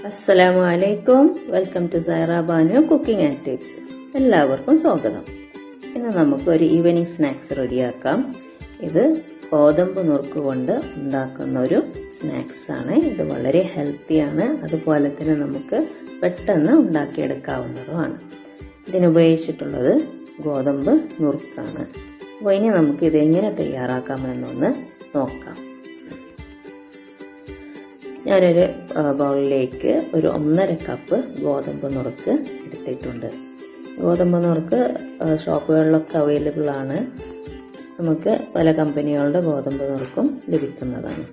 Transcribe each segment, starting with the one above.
Assalamu alaikum. Welcome to Zahrabanu cooking and tips. എല്ലാവർക്കും സ്വാഗതം. ഇന്ന് നമുക്ക് ഒരു ഈവനിങ് സ്നാക്സ് റെഡിയാക്കാം. ഇത് ഗോതമ്പ് നുറുക്ക് കൊണ്ട് ഉണ്ടാക്കുന്ന ഒരു സ്നാക്സ് ആണ്. ഇത് വളരെ ഹെൽത്തിയാണ്. അതുപോലെ തന്നെ നമുക്ക് പെട്ടെന്ന് ഉണ്ടാക്കിയെടുക്കാവുന്നതുമാണ്. ഇതിനുപയോഗിച്ചിട്ടുള്ളത് ഗോതമ്പ് നുറുക്കാണ്. അപ്പോൾ ഇനി നമുക്ക് ഇത് എങ്ങനെ തയ്യാറാക്കാമെന്നൊന്ന് നോക്കാം. ഞാനൊരു ബൗളിലേക്ക് ഒരു 1.5 കപ്പ് ഗോതമ്പ് നുറുക്ക് എടുത്തിട്ടുണ്ട്. ഗോതമ്പ് നുറുക്ക് ഷോപ്പുകളിലൊക്കെ അവൈലബിൾ ആണ്. നമുക്ക് പല കമ്പനികളുടെ ഗോതമ്പ് നുറുക്കും ലഭിക്കുന്നതാണ്.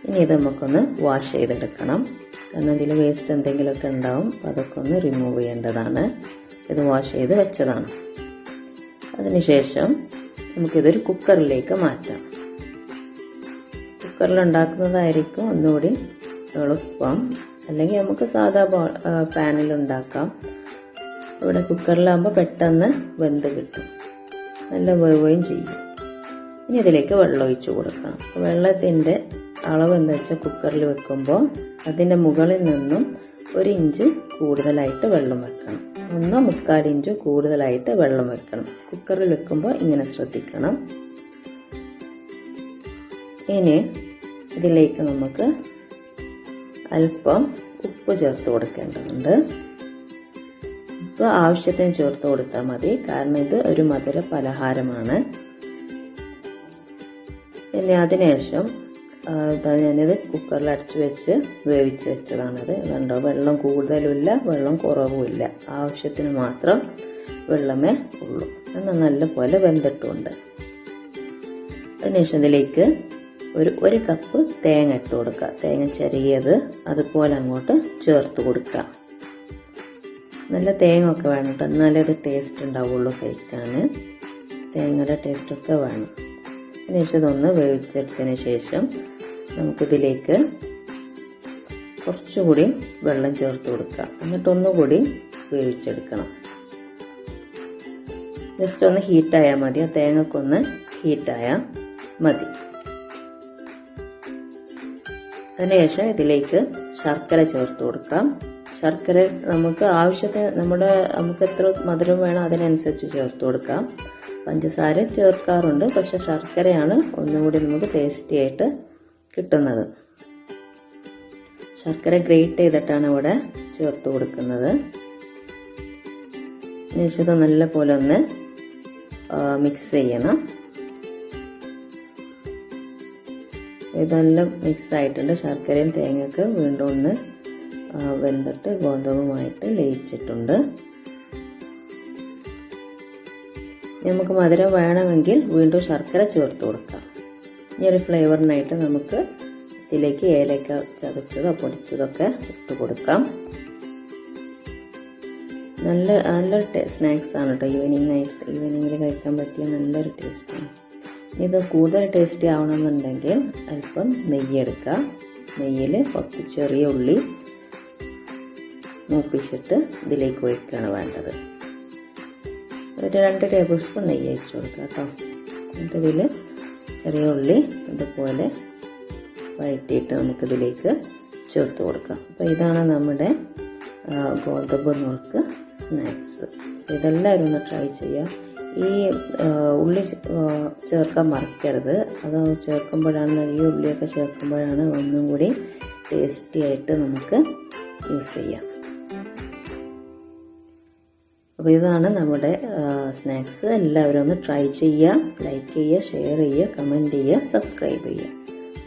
ഇനി ഇത് നമുക്കൊന്ന് വാഷ് ചെയ്തെടുക്കണം. കാരണം ഇതിൽ വേസ്റ്റ് എന്തെങ്കിലുമൊക്കെ ഉണ്ടാവും. അതൊക്കെ ഒന്ന് റിമൂവ് ചെയ്യേണ്ടതാണ്. ഇത് വാഷ് ചെയ്ത് വെച്ചതാണ്. അതിനുശേഷം നമുക്കിതൊരു കുക്കറിലേക്ക് മാറ്റാം. കുക്കറിൽ ഉണ്ടാക്കുന്നതായിരിക്കും ഒന്നുകൂടി എളുപ്പം. അല്ലെങ്കിൽ നമുക്ക് സാധാ പാനിൽ ഉണ്ടാക്കാം. ഇവിടെ കുക്കറിലാകുമ്പോൾ പെട്ടെന്ന് വെന്ത് കിട്ടും, നല്ല വേവുകയും ചെയ്യും. ഇനി ഇതിലേക്ക് വെള്ളം ഒഴിച്ചു കൊടുക്കണം. വെള്ളത്തിൻ്റെ അളവ് എന്താ വെച്ചാൽ കുക്കറിൽ വെക്കുമ്പോൾ അതിൻ്റെ മുകളിൽ നിന്നും 1 ഇഞ്ച് കൂടുതലായിട്ട് വെള്ളം വെക്കണം. 1.25 ഇഞ്ച് കൂടുതലായിട്ട് വെള്ളം വെക്കണം. കുക്കറിൽ വെക്കുമ്പോൾ ഇങ്ങനെ ശ്രദ്ധിക്കണം. ഇനി ഇതിലേക്ക് നമുക്ക് അല്പം ഉപ്പ് ചേർത്ത് കൊടുക്കേണ്ടതുണ്ട്. ഉപ്പ് ആവശ്യത്തിന് ചേർത്ത് കൊടുത്താൽ മതി, കാരണം ഇത് ഒരു മധുര പലഹാരമാണ്. ഇനി അതിനുശേഷം ഞാനിത് കുക്കറിൽ അടച്ചു വെച്ച് വേവിച്ച് വെച്ചതാണിത്. ഇതുണ്ടോ, വെള്ളം കൂടുതലുമില്ല, വെള്ളം കുറവുമില്ല, ആവശ്യത്തിന് മാത്രം വെള്ളമേ ഉള്ളൂ. എന്നാൽ നല്ലപോലെ വെന്തിട്ടുമുണ്ട്. അതിനുശേഷം ഇതിലേക്ക് ഒരു കപ്പ് തേങ്ങ ഇട്ട് കൊടുക്കുക. തേങ്ങ ചെറിയത് അതുപോലെ അങ്ങോട്ട് ചേർത്ത് കൊടുക്കുക. നല്ല തേങ്ങ ഒക്കെ വേണം കേട്ടോ, എന്നാലേ അത് ടേസ്റ്റ് ഉണ്ടാവുള്ളൂ കഴിക്കാൻ. തേങ്ങയുടെ ടേസ്റ്റൊക്കെ വേണം. അതിനുശേഷം ഇതൊന്ന് വേവിച്ചെടുത്തതിന് ശേഷം നമുക്കിതിലേക്ക് കുറച്ചുകൂടി വെള്ളം ചേർത്ത് കൊടുക്കുക. എന്നിട്ടൊന്നുകൂടി വേവിച്ചെടുക്കണം. ജസ്റ്റ് ഒന്ന് ഹീറ്റായാൽ മതി. ആ തേങ്ങക്കൊന്ന് ഹീറ്റായാൽ മതി. അതിനുശേഷം ഇതിലേക്ക് ശർക്കര ചേർത്ത് കൊടുക്കാം. ശർക്കര നമുക്ക് ആവശ്യത്തിന് നമുക്ക് എത്ര മധുരം വേണം അതിനനുസരിച്ച് ചേർത്ത് കൊടുക്കാം. പഞ്ചസാര ചേർക്കാറുണ്ട്, പക്ഷെ ശർക്കരയാണ് ഒന്നുകൂടി നമുക്ക് ടേസ്റ്റി ആയിട്ട് കിട്ടുന്നത്. ശർക്കര ഗ്രേറ്റ് ചെയ്തിട്ടാണ് ഇവിടെ ചേർത്ത് കൊടുക്കുന്നത്. ഇത് നല്ല പോലെ ഒന്ന് മിക്സ് ചെയ്യണം. ഇതെല്ലാം മിക്സ് ആയിട്ടുണ്ട്. ശർക്കരയും തേങ്ങയൊക്കെ വീണ്ടും ഒന്ന് വെന്തിട്ട് ഗോതമ്പുമായിട്ട് ലയിച്ചിട്ടുണ്ട്. നമുക്ക് മധുരം വേണമെങ്കിൽ വീണ്ടും ശർക്കര ചേർത്ത് കൊടുക്കാം. ഈ ഒരു ഫ്ലേവറിനായിട്ട് നമുക്ക് ഇതിലേക്ക് ഏലക്ക ചതച്ചതോ പൊടിച്ചതൊക്കെ ഇട്ട് കൊടുക്കാം. നല്ലൊരു സ്നാക്സ് ആണ് കേട്ടോ. ഈവനിങ്ങിൽ കഴിക്കാൻ പറ്റിയ നല്ലൊരു ടേസ്റ്റാണ്. ഇത് കൂടുതൽ ടേസ്റ്റി ആവണമെന്നുണ്ടെങ്കിൽ അല്പം നെയ്യ് എടുക്കുക. നെയ്യിൽ കുറച്ച് ചെറിയ ഉള്ളി മൂപ്പിച്ചിട്ട് ഇതിലേക്ക് ഒഴിക്കുകയാണ് വേണ്ടത്. ഒരു 2 ടേബിൾ സ്പൂൺ നെയ്യ് ഒഴിച്ച് കൊടുക്കുക കേട്ടോ. എന്നിട്ട് ഇതിൽ ചെറിയ ഉള്ളി അതുപോലെ വഴറ്റിയിട്ട് നമുക്കിതിലേക്ക് ചേർത്ത് കൊടുക്കാം. അപ്പോൾ ഇതാണ് നമ്മുടെ ഗോതമ്പ് നുറുക്ക് സ്നാക്സ്. ഇതെല്ലാവരും ഒന്ന് ട്രൈ ചെയ്യുക. ഈ ഉള്ളി ചേർക്കാൻ മറക്കരുത്. അത് ചേർക്കുമ്പോഴാണ്, ഈ ഉള്ളിയൊക്കെ ചേർക്കുമ്പോഴാണ് ഒന്നും കൂടി ടേസ്റ്റി ആയിട്ട് നമുക്ക് യൂസ് ചെയ്യാം. അപ്പോൾ ഇതാണ് നമ്മുടെ സ്നാക്സ്. എല്ലാവരും ഒന്ന് ട്രൈ ചെയ്യുക. ലൈക്ക് ചെയ്യുക, ഷെയർ ചെയ്യുക, കമൻറ്റ് ചെയ്യുക, സബ്സ്ക്രൈബ് ചെയ്യുക.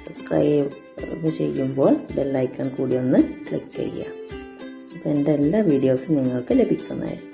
സബ്സ്ക്രൈബ് ചെയ്യുമ്പോൾ ബെൽ ഐക്കൺ കൂടി ഒന്ന് ക്ലിക്ക് ചെയ്യുക. അപ്പോൾ എൻ്റെ എല്ലാ വീഡിയോസും നിങ്ങൾക്ക് ലഭിക്കുന്നതായിരിക്കും.